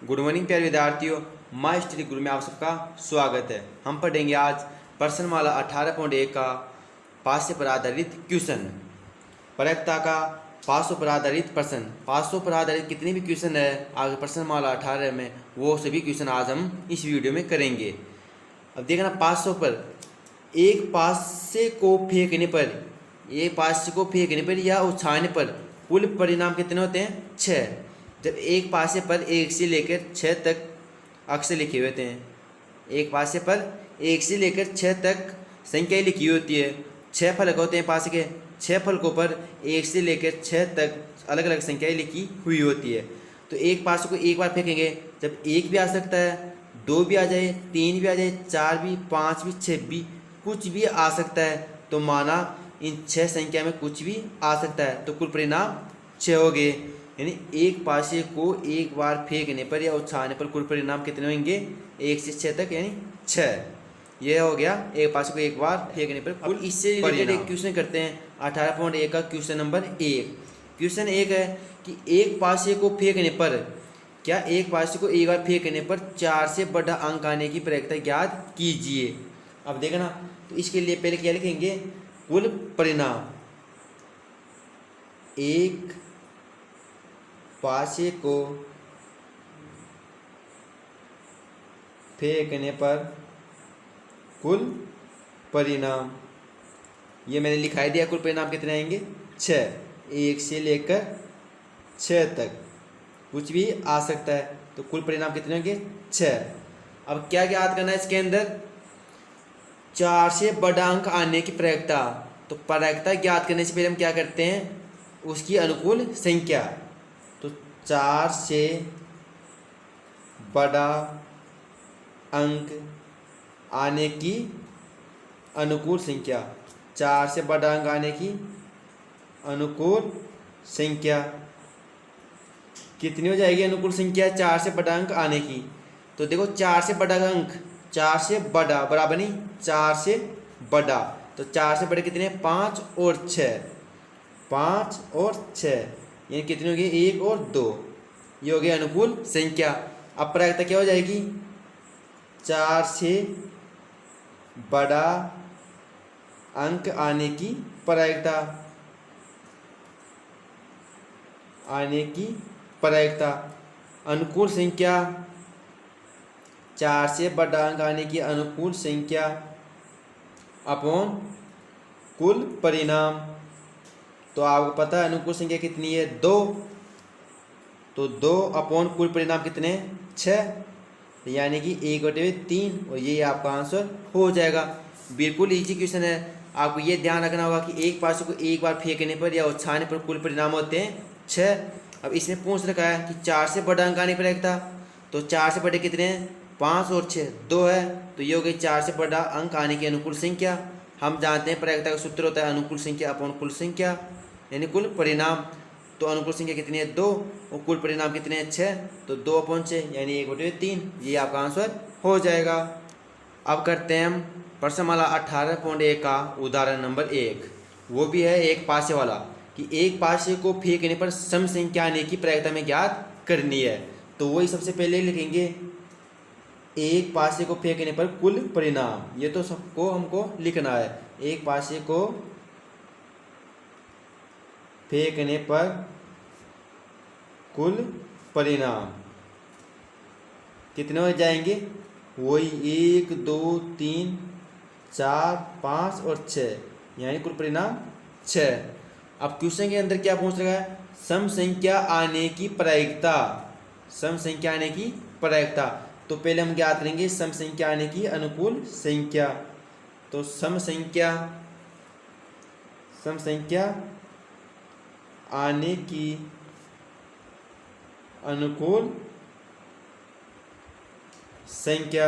Good morning प्यारे विद्यार्थियों, my study गुरु में आप सबका स्वागत है। हम पढ़ेंगे आज प्रश्नमाला 18.1 का पाँच पर आधारित क्वेश्चन। प्रायिकता का 500 पर आधारित प्रश्न। 500 पर आधारित कितने भी क्वेश्चन है आगे प्रश्नमाला 18 में, वो सभी क्वेश्चन आज हम इस वीडियो में करेंगे। अब देखना 500 पर एक पासे को फेंकने पर या उछालने पर कुल परिणाम कितने होते हैं? 6। जब एक पासे पर 1 से लेकर 6 तक अक्षर लिखे हुए हैं, एक पासे पर 1 से लेकर 6 तक संख्या लिखी होती है। 6 फलक होते हैं पासे के, 6 फलकों पर 1 से लेकर 6 तक अलग अलग संख्याएं लिखी हुई होती है। तो एक पासे को एक बार फेंकेंगे, जब 1 भी आ सकता है, 2 भी आ जाए, 3 भी आ जाए, 4 भी, 5 भी, 6 भी, कुछ भी आ सकता है। तो माना इन 6 संख्या में कुछ भी आ सकता है, तो कुल परिणाम 6 हो गए। यानी एक पासे को एक बार फेंकने पर या उछालने पर कुल परिणाम कितने होंगे? 1 से 6 तक, यानी 6। यह हो गया एक पासे को एक बार फेंकने पर कुल। इससे रिलेटेड एक क्वेश्चन करते हैं 18.1 का क्वेश्चन नंबर 1। क्वेश्चन 1 है कि एक पासे को फेंकने पर, क्या एक पासे को एक बार फेंकने पर 4 से बड़ा अंक आने की प्रायिकता ज्ञात कीजिए। अब देखना, तो इसके लिए पहले क्या लिखेंगे? कुल परिणाम। एक पासे को फेंकने पर कुल परिणाम, ये मैंने लिखाई दिया। कुल परिणाम कितने आएंगे? 6। 1 से लेकर 6 तक कुछ भी आ सकता है, तो कुल परिणाम कितने होंगे? 6। अब क्या ज्ञात करना है इसके अंदर? 4 से बड़ा अंक आने की प्रायिकता। तो प्रायिकता ज्ञात करने से पहले हम क्या करते हैं? उसकी अनुकूल संख्या। तो 4 से बड़ा अंक आने की अनुकूल संख्या। 4 से बड़ा अंक आने की अनुकूल संख्या कितनी हो जाएगी? अनुकूल संख्या 4 से बड़ा अंक आने की। तो देखो 4 से बड़ा अंक, 4 से बड़ा बराबर नहीं, 4 से बड़ा। तो 4 से बड़े कितने? 5 और 6। 5 और 6 यानी कितनी होगी? 1 और 2। ये हो गया अनुकूल संख्या। अब प्रायिकता क्या हो जाएगी? 4 से बड़ा अंक आने की प्रायिकता, अनुकूल संख्या। 4 से बड़ा अंक आने की अनुकूल संख्या अपॉन कुल परिणाम। तो आपको पता है अनुकूल संख्या कितनी है? 2। तो 2 अपॉन कुल परिणाम कितने? 6, यानी कि 1/3। और ये आपका आंसर हो जाएगा। बिल्कुल इजी क्वेश्चन है। आपको ये ध्यान रखना होगा कि एक पासे को एक बार फेंकने पर या उछालने पर कुल परिणाम होते हैं 6। अब इसमें पूछ रखा है कि 4 से बड़ा अंक आने की प्रायिकता। तो 4 से बड़े कितने हैं? 5 और 6, 2 है। तो ये हो गई 4 से बड़ा अंक आने की अनुकूल संख्या। हम जानते हैं प्रायिकता का सूत्र होता है अनुकूल संख्या अपॉन कुल संख्या, यानी कुल परिणाम। तो अनुकूल संख्या कितनी है? 2। और कुल परिणाम कितने हैं? 6। तो 2/6 यानी 1/3। ये आपका आंसर हो जाएगा। अब करते हैं हम प्रश्नमाला 18.1 का उदाहरण नंबर 1। वो भी है एक पासे वाला, कि एक पासे को फेंकने पर सम संख्या आने की प्रायिकता में ज्ञात करनी है। तो वही सबसे पहले लिखेंगे, एक पासे को फेंकने पर कुल परिणाम। ये तो सबको हमको लिखना है। एक पासे को फेंकने पर कुल परिणाम कितने हो जाएंगे? वही 1, 2, 3, 4, 5 और 6, यानी कुल परिणाम 6। अब क्वेश्चन के अंदर क्या पूछ रहा है? सम संख्या आने की प्रायिकता। सम संख्या आने की प्रायिकता। तो पहले हम ज्ञात करेंगे सम संख्या आने की अनुकूल संख्या। तो सम संख्या आने की अनुकूल संख्या।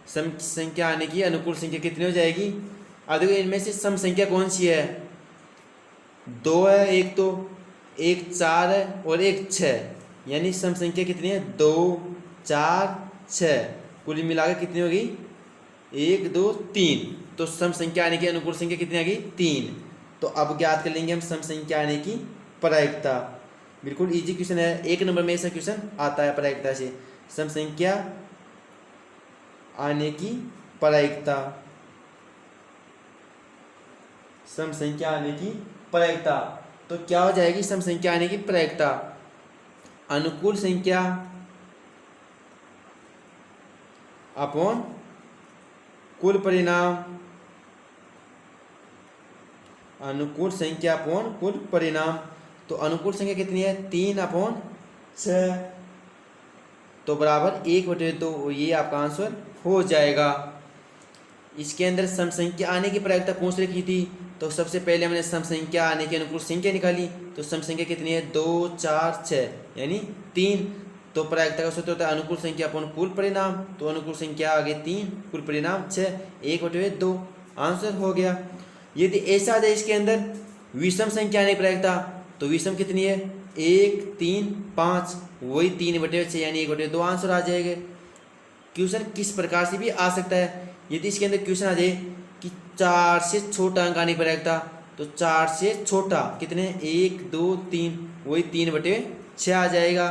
सम संख्या आने की अनुकूल संख्या कितनी हो जाएगी? अब देखो इनमें से सम संख्या कौन सी है? 2 है एक, तो एक 4 है और एक 6, यानी सम संख्या कितनी है? 2, 4, 6। कुल मिलाकर कितनी होगी? 1, 2, 3। तो सम संख्या आने की अनुकूल संख्या कितनी आ गई? 3। तो अब ज्ञात कर लेंगे हम सम संख्या आने की प्रायिकता। बिल्कुल इजी क्वेश्चन है, 1 नंबर में ऐसा क्वेश्चन आता है प्रायिकता से। सम संख्या आने की प्रायिकता, सम संख्या आने की प्रायिकता। तो क्या हो जाएगी सम संख्या आने की प्रायिकता? अनुकूल संख्या अपॉन कुल परिणाम, अनुकूल संख्या अपॉन कुल परिणाम। तो अनुकूल संख्या कितनी है? 3/6, तो बराबर 1/2। ये आपका आंसर हो जाएगा। इसके अंदर सम संख्या आने की प्रायिकता पूछ रखी थी, तो सबसे पहले हमने सम संख्या आने की अनुकूल संख्या निकाली। तो सम संख्या कितनी है? 2, 4, 6 यानी 3। तो प्रायिकता का सूत्र होता है अनुकूल संख्या अपॉन कुल परिणाम। तो अनुकूल संख्या आगे 3, कुल परिणाम 6, 1/2 आंसर हो गया। यदि ऐसा आ जाए इसके अंदर विषम संख्या आने की प्रायिकता, तो विषम कितनी है? 1, 3, 5, वही 3/6 यानी 1/2 आंसर आ जाएगा। क्वेश्चन किस प्रकार से भी आ सकता है। यदि इसके अंदर क्वेश्चन आ जाए कि 4 से छोटा अंक आने की प्रायिकता, तो 4 से छोटा कितने? 1, 2, 3, वही 3/6 आ जाएगा।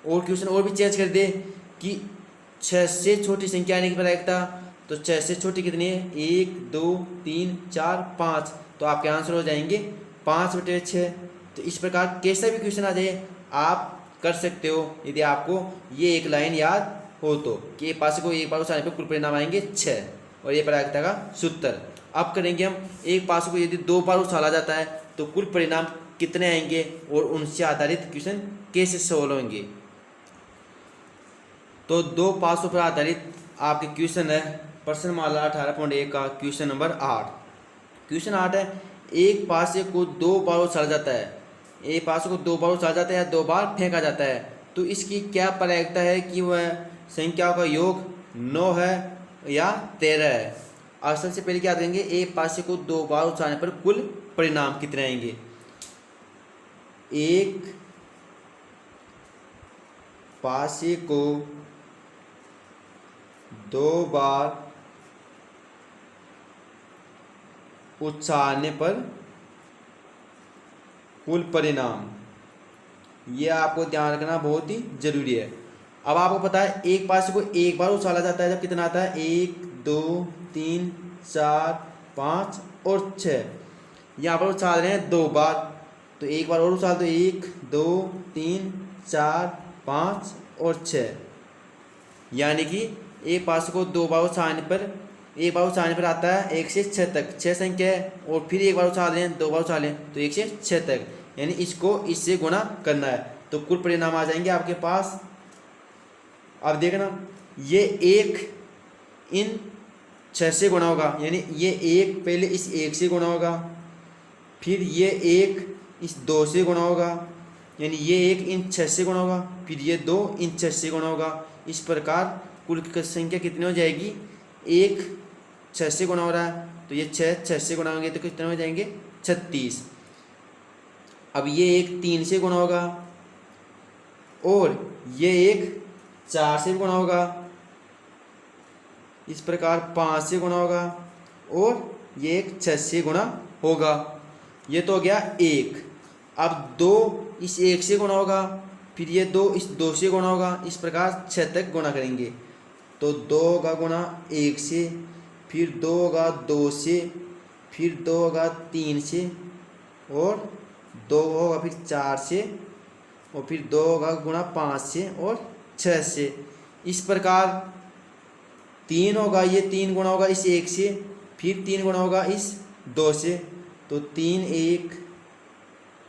और क्वेश्चन और भी चेंज कर दे कि 6 से छोटी संख्या आने की प्रायिकता, तो 6 से छोटी कितनी है? 1, 2, 3, 4, 5, तो आपके आंसर हो जाएंगे 5/6। तो इस प्रकार कैसा भी क्वेश्चन आ जाए आप कर सकते हो, यदि आपको ये एक लाइन याद हो तो, कि एक पासे को एक बार उछालने पर कुल परिणाम आएंगे 6, और ये प्रायिकता का सूत्र। अब करेंगे हम एक पासे को यदि 2 बार उछाला जाता है तो कुल परिणाम कितने आएंगे, और उनसे आधारित क्वेश्चन कैसे सॉल्व होंगे। तो 2 पासों पर आधारित आपके क्वेश्चन है प्रश्नमाला 18.1 का क्वेश्चन नंबर 8। क्वेश्चन 8 है, एक पासे को 2 बार उछाला जाता है, एक पासे को 2 बार उछाला जाता है या 2 बार फेंका जाता है, तो इसकी क्या प्रायिकता है कि वह संख्याओं का योग 9 है या 13 है। अब सबसे पहले क्या करेंगे, एक पासे को 2 बार उछालने पर कुल परिणाम कितने आएंगे। एक पासे को 2 बार उछालने पर कुल परिणाम, ये आपको ध्यान रखना बहुत ही जरूरी है। अब आपको पता है एक पासे को एक बार उछाला जाता है जब कितना आता है? 1, 2, 3, 4, 5 और 6। यहाँ पर उछाल रहे हैं 2 बार, तो एक बार और उछाल दो, 1, 2, 3, 4, 5 और 6, यानी कि एक पासे को 2 बार उछालने पर, एक बार उछालने पर आता है 1 से 6 तक, 6 संख्या है, और फिर एक बार उछाल रहे हैं 2 बार उछालें तो 1 से 6 तक, यानी इसको इससे गुणा करना है, तो कुल परिणाम आ जाएंगे आपके पास। अब देखना, ये 1 इन 6 से गुणा होगा, यानी ये 1 पहले इस 1 से गुणा होगा, फिर ये 1 इस 2 से गुणा होगा, यानी ये 1 इन 6 से गुणा होगा, फिर ये 2 इन 6 से गुणा होगा। इस प्रकार कुल संख्या कितनी हो जाएगी? 1 6 से गुणा हो रहा है, तो ये 6 से गुणा होंगे तो कितने हो जाएंगे? 36। अब ये 1 3 से गुणा होगा, और ये 1 4 से गुणा होगा, इस प्रकार 5 से गुणा होगा, और ये 1 6 से गुणा होगा। ये तो हो गया 1। अब 2 इस 1 से गुणा होगा, फिर ये 2 इस 2 से गुणा होगा, इस प्रकार 6 तक गुणा करेंगे। तो 2 का गुणा 1 से, फिर 2 होगा 2 से, फिर 2 होगा 3 से, और 2 होगा फिर 4 से, और फिर 2 होगा गुणा 5 से और 6 से। इस प्रकार 3 होगा, ये 3 गुणा होगा इस 1 से, फिर 3 गुणा होगा इस 2 से, तो 3 1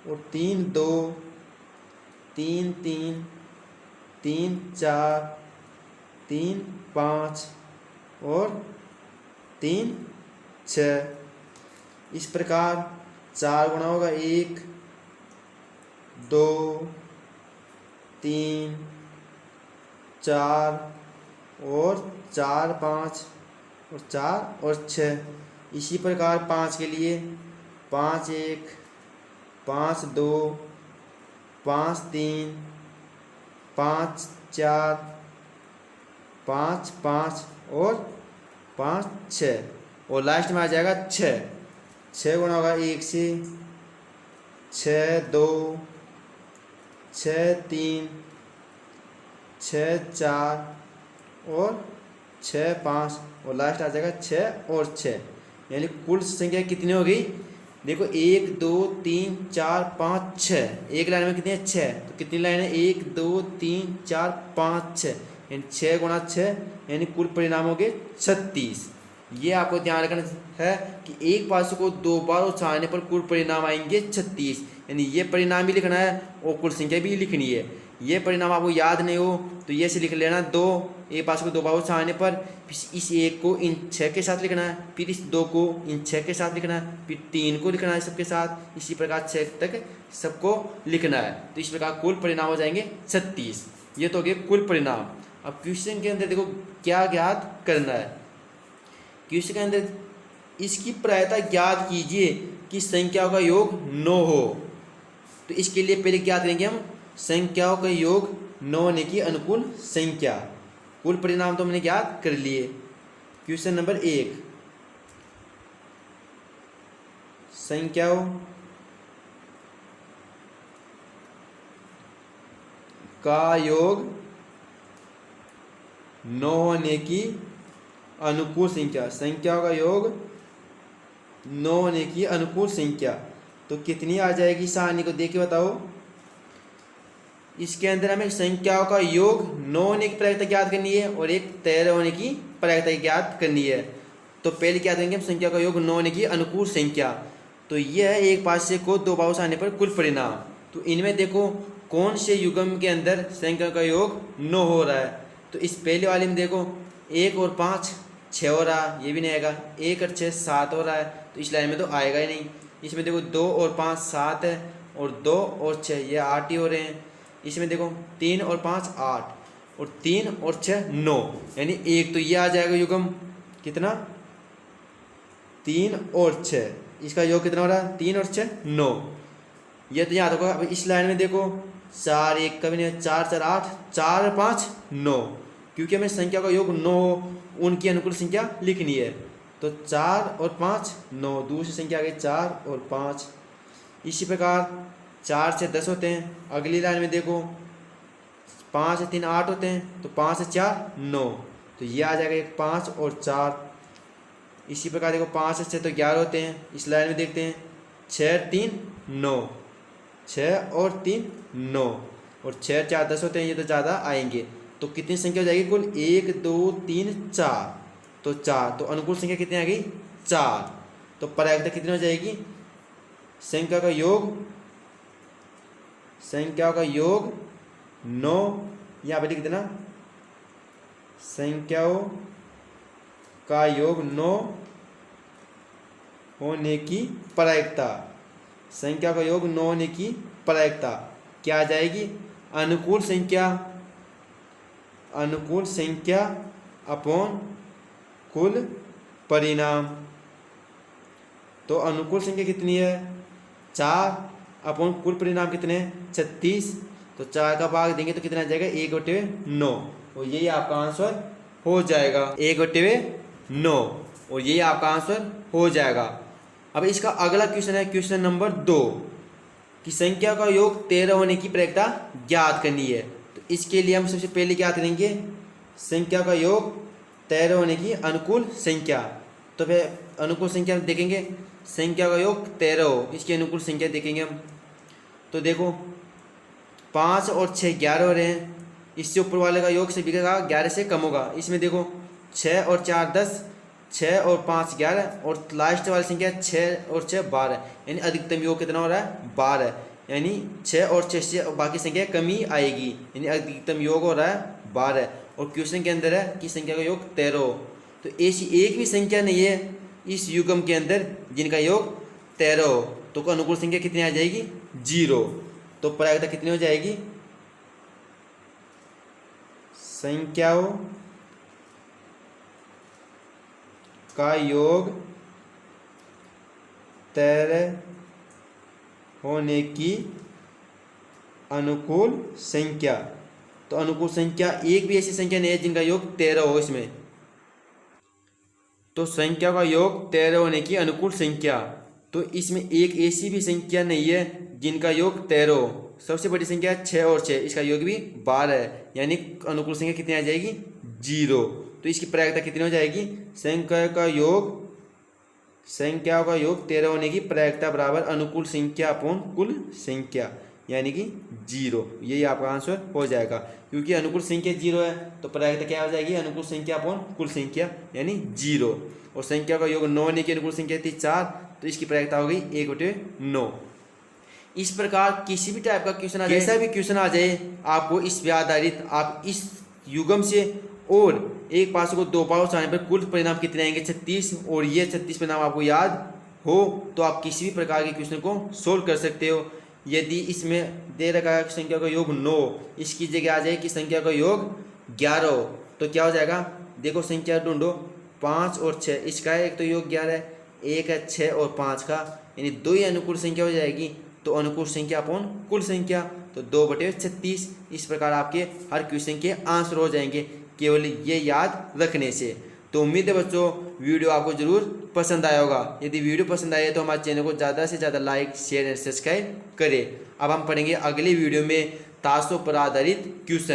और 3 2, 3 3, 3 4, 3 5 और 3 6। इस प्रकार 4 गुणा होगा 1 2 3 4 और 4 5 और 4 और 6। इसी प्रकार 5 के लिए 5 1 5 2 5 3 5 4 5 5 और 5 6, और लास्ट में आ जाएगा 6 गुणा होगा 1 से, 6 2 6 3 6 4 और 6 5 और लास्ट आ जाएगा 6 और 6, यानी कुल संख्या कितनी हो गई? देखो 1 2 3 4 5 6, एक लाइन में कितनी है? 6। तो कितनी लाइन है? 1 2 3 4 5 6, यानी 6 गुणा 6, यानी कुल परिणाम हो गए 36। ये आपको ध्यान रखना है कि एक पासे को 2 बार उछालने पर कुल परिणाम आएंगे 36, यानी ये परिणाम भी लिखना है और कुल संख्या भी लिखनी है। ये परिणाम आपको याद नहीं हो तो ये से लिख लेना 2, एक पास को 2 बार उछालने पर, फिर इस 1 को इन 6 के साथ लिखना है, फिर इस 2 को इन 6 के साथ लिखना है, फिर 3 को लिखना है सबके साथ, इसी प्रकार 6 तक सबको लिखना है। तो इस प्रकार कुल परिणाम हो जाएंगे 36। ये तो हो गए कुल परिणाम। अब क्वेश्चन के अंदर देखो क्या ज्ञात करना है। क्वेश्चन के अंदर इसकी प्रायता ज्ञात कीजिए कि संख्याओं का योग 9 हो। तो इसके लिए पहले क्या करेंगे हम? संख्याओं का योग 9 होने की अनुकूल संख्या। कुल परिणाम तो हमने ज्ञात कर लिए। क्वेश्चन नंबर 1, संख्याओं का योग 9 होने की अनुकूल संख्या। संख्याओं का योग 9 होने की अनुकूल संख्या तो कितनी आ जाएगी? सारणी को देख के बताओ। इसके अंदर हमें संख्याओं का योग 9 होने की प्रायिकता ज्ञात करनी है और एक 13 होने की प्रायिकता ज्ञात करनी है। तो पहले क्या करेंगे हम? संख्या का योग 9 होने की अनुकूल संख्या। तो यह है एक पासे को 2 बार आने पर कुल परिणाम। तो इनमें देखो कौन से युग्म के अंदर संख्या का योग 9 हो रहा है। तो इस पहले वाले में देखो 1 और 5 6 हो रहा है, ये भी नहीं आएगा। 1 और 6 7 हो रहा है, तो इस लाइन में तो आएगा ही नहीं। इसमें देखो 2 और 5 7 है और 2 और 6 ये 8 ही हो रहे हैं। इसमें देखो 3 और 5 8 और 3 और 6 9, यानी एक तो ये आ जाएगा युग्म कितना? 3 और 6। इसका योग कितना हो रहा है? 3 और 6 9। ये तो याद होगा। अब इस लाइन में देखो 4 1 कभी नहीं, 4 4 8 4 और 5 9, क्योंकि हमें संख्या का योग 9 उनकी अनुकूल संख्या लिखनी है। तो 4 और 5 9, दूसरी संख्या आ गई 4 और 5। इसी प्रकार 4 से 10 होते हैं। अगली लाइन में देखो 5 से 3 8 होते हैं, तो 5 से 4 9, तो ये आ जाएगा 5 और 4। इसी प्रकार देखो 5 से 6 तो 11 होते हैं। इस लाइन में देखते हैं 6 3 9, 6 और 3 9 और 6 4 10 होते हैं, ये तो ज़्यादा आएंगे। तो कितनी संख्या हो जाएगी कुल? 1 2 3 4, तो 4। तो अनुकूल संख्या कितनी आ गई? 4। तो प्रायिकता कितनी हो जाएगी? संख्या का योग 9, यहाँ पे लिख देना संख्याओं का योग 9 होने की प्रायिकता। संख्या का योग 9 होने की प्रायिकता क्या आ जाएगी? अनुकूल संख्या अपॉन कुल परिणाम। तो अनुकूल संख्या कितनी है? 4 अपॉन कुल परिणाम कितने? 36। तो 4 का भाग देंगे तो कितना आ जाएगा? 1/9, और यही आपका आंसर हो जाएगा। 1/9, और यही आपका आंसर हो जाएगा। अब इसका अगला क्वेश्चन है क्वेश्चन नंबर 2 कि संख्या का योग 13 होने की प्रायिकता ज्ञात करनी है। तो इसके लिए हम सबसे पहले क्या करेंगे? संख्या का योग 13 होने की अनुकूल संख्या। तो फिर अनुकूल संख्या देखेंगे, संख्या का योग 13 हो, इसकी अनुकूल संख्या देखेंगे हम। तो देखो 5 और 6 11 हो रहे हैं। इससे ऊपर वाले का योग से बिगड़ेगा, 11 से कम होगा। इसमें देखो 6 और 4 10, 6 और 5 11, और लास्ट वाली संख्या 6 और 6 12, यानी अधिकतम योग कितना हो रहा है? 12, यानी 6 और 6 से बाकी संख्या कमी आएगी, यानी अधिकतम योग हो रहा है 12। और क्वेश्चन के अंदर है कि संख्या का योग 13 हो। तो ऐसी एक भी संख्या नहीं है इस युग्म के अंदर जिनका योग 13 हो। तो अनुकूल संख्या कितनी आ जाएगी? 0। तो प्रायिकता कितनी हो जाएगी? संख्याओं का योग 13 होने की अनुकूल संख्या। तो अनुकूल संख्या एक भी ऐसी संख्या नहीं है जिनका योग 13 हो इसमें। तो संख्या का योग 13 होने की अनुकूल संख्या, तो इसमें एक ऐसी भी संख्या नहीं है जिनका योग 13 हो। सबसे बड़ी संख्या 6 और 6, इसका योग भी 12 है, यानी अनुकूल संख्या कितनी आ जाएगी 0। तो इसकी प्रायिकता कितनी हो जाएगी, संख्याओं का योग 13 होने की प्रायिकता बराबर अनुकूल संख्या अपॉन कुल संख्या, यानी कि 0। यही आपका आंसर हो जाएगा, क्योंकि अनुकूल संख्या 0 है तो प्रायिकता क्या हो जाएगी अनुकूल संख्या अपॉन कुल संख्या यानी 0। और संख्या का योग 9 होने की अनुकूल संख्या थी 4, तो इसकी प्रायिकता हो गई 1/9। इस प्रकार किसी भी टाइप का क्वेश्चन आ जाए, कैसा भी क्वेश्चन आ जाए, आपको इस पे आधारित आप इस युग्म से और एक पासों को 2 पासों से पर कुल परिणाम कितने आएंगे 36, और ये 36 परिणाम आपको याद हो तो आप किसी भी प्रकार के क्वेश्चन को सोल्व कर सकते हो। यदि इसमें दे रखा है संख्या का योग 9, इसकी जगह आ जाए कि संख्या का योग 11 हो, तो क्या हो जाएगा, देखो संख्या ढूंढो 5 और 6, इसका एक तो योग 11 है, एक है 6 और 5 का, यानी 2 ही अनुकूल संख्या हो जाएगी। तो अनुकूल संख्या अपॉन कुल संख्या, तो 2/36। इस प्रकार आपके हर क्वेश्चन के आंसर हो जाएंगे केवल ये याद रखने से। तो उम्मीद है बच्चों वीडियो आपको जरूर पसंद आया होगा। यदि वीडियो पसंद आए तो हमारे चैनल को ज़्यादा से ज़्यादा लाइक शेयर एंड सब्सक्राइब करें। अब हम पढ़ेंगे अगले वीडियो में ताशों पर आधारित क्वेश्चन।